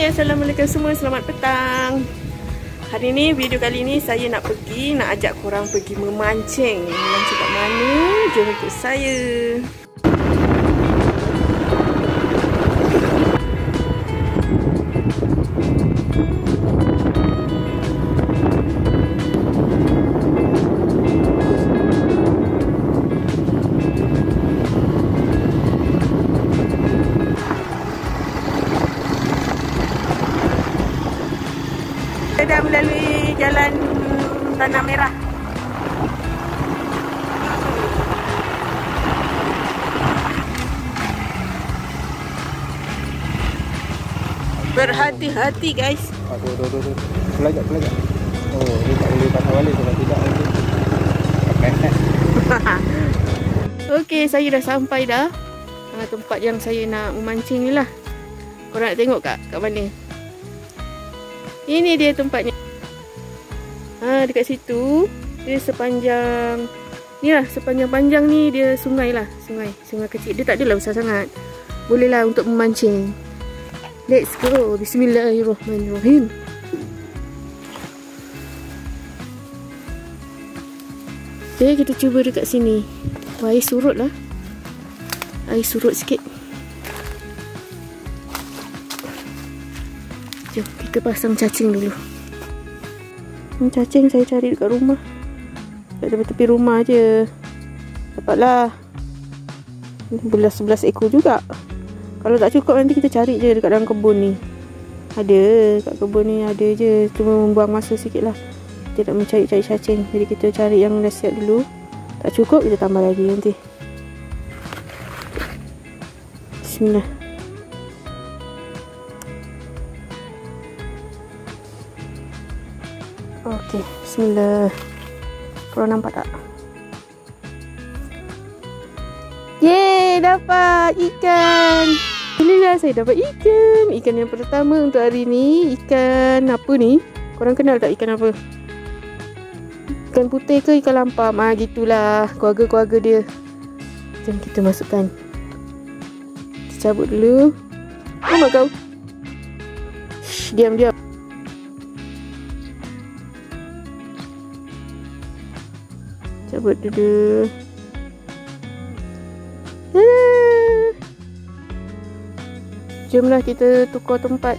Hai, assalamualaikum semua, selamat petang. Hari ni, video kali ni saya nak ajak korang pergi memancing. Memancing kat mana? Jom ikut saya. Dah melalui jalan Tanah Merah. Berhati-hati guys. Aduh. Pelajak. Oh, dia tak boleh patah balik kalau tidak nanti. Okey, saya dah sampai dah. Tempat yang saya nak memancing ni lah. Korang nak tengok kat mana? Ini dia tempatnya. Dekat situ dia sepanjang ni lah, sepanjang ni dia sungai lah, sungai kecil. Dia tak adalah besar sangat. Boleh lah untuk memancing. Let's go. Bismillahirrahmanirrahim. Okay, kita cuba dekat sini. Air surut lah. Air surut sikit. Jom kita pasang cacing dulu. Cacing saya cari dekat rumah. Dekat tepi rumah je. Dapatlah 11 ekor juga. Kalau tak cukup nanti kita cari je dekat dalam kebun ni. Ada kat kebun ni ada je. Cuma membuang masa sikit lah. Kita nak mencari cacing. Jadi kita cari yang dah siap dulu. Tak cukup kita tambah lagi nanti. Bismillah. Okey, bismillah. Korang nampak tak? Yeay, dapat ikan. Alhamdulillah saya dapat ikan. Ikan yang pertama untuk hari ni. Ikan apa ni? Korang kenal tak ikan apa? Ikan putih ke ikan lampam? Gitulah keluarga-keluarga dia. Jom kita masukkan. Kita cabut dulu. Oh kau. Diam. Cabut dulu. Jomlah kita tukar tempat.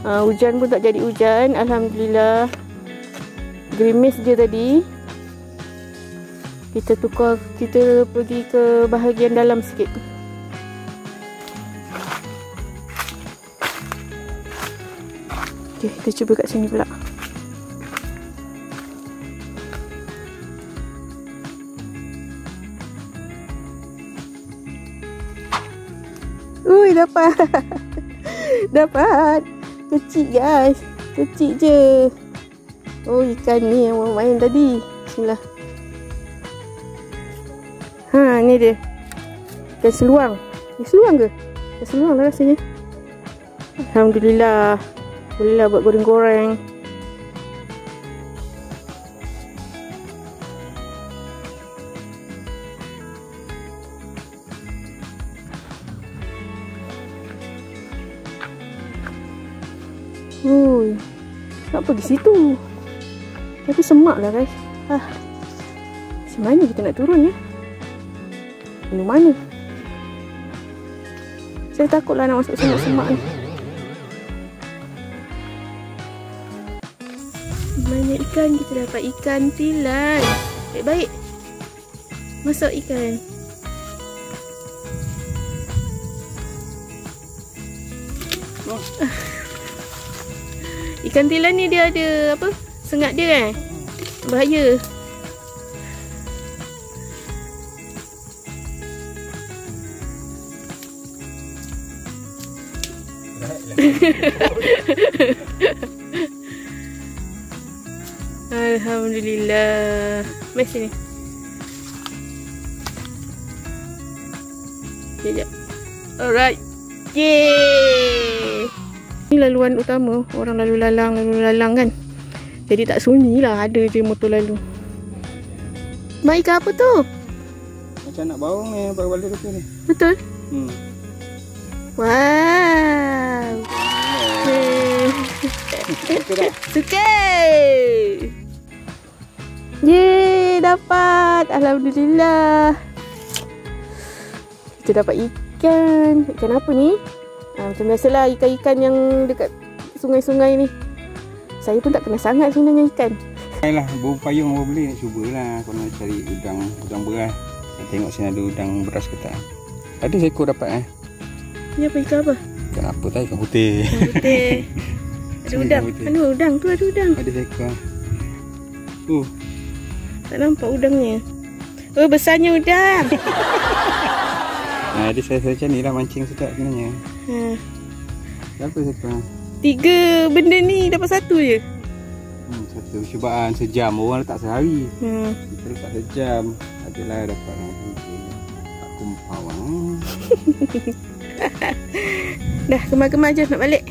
Hujan pun tak jadi hujan. Alhamdulillah. Gerimis je tadi. Kita tukar. Kita pergi ke bahagian dalam sikit. Okay, kita cuba kat sini pula. Ui, dapat kecil guys, kecil je. Oh, ikan ni yang main tadi. Bismillah. Ni dia ikan seluang. Seluang ke? Seluang lah rasanya. Alhamdulillah. Bolehlah buat goreng-goreng. Nak pergi situ. Tapi semak lah guys. Macam mana kita nak turun ya? Mana? Saya takutlah nak masuk semak-semak ni. Banyak ikan, kita dapat ikan tilan. Baik-baik. Masuk ikan. Ikan tilan ni dia ada apa? Sengat dia kan? Bahaya. Alhamdulillah. Mari sini. Sekejap. Alright. Yeay. Ni laluan utama. Orang lalu lalang kan. Jadi tak sunyi lah. Ada je motor lalu. Mak ikan apa tu? Macam nak baung ni. Balik kecil ni. Betul? Wow. Suka tak? Suka. Yeay, dapat. Alhamdulillah. Kita dapat ikan. Ikan apa ni? Macam biasalah ikan-ikan yang dekat sungai-sungai ni. Saya pun tak kenal sangat sebenarnya ikan. Baiklah, baru payung baru beli nak cubalah kalau nak cari udang beras. Nak tengok sini ada udang beras ke tak. Ada seekor dapat Ni apa ikan apa? Ikan apa tak? Ikan putih. Ikan putih. Ada udang. Mana udang? Tu ada udang. Ada seekor. Tak nampak udangnya. Oh, besarnya udang. Dia saya macam ni lah mancing sedap sebenarnya. Berapa seekor? 3 benda ni dapat satu je. Satu cubaan sejam. Orang letak sehari. Kita letak sejam. Adalah dapat tak kumpau. Dah, kemar-kemar je nak balik.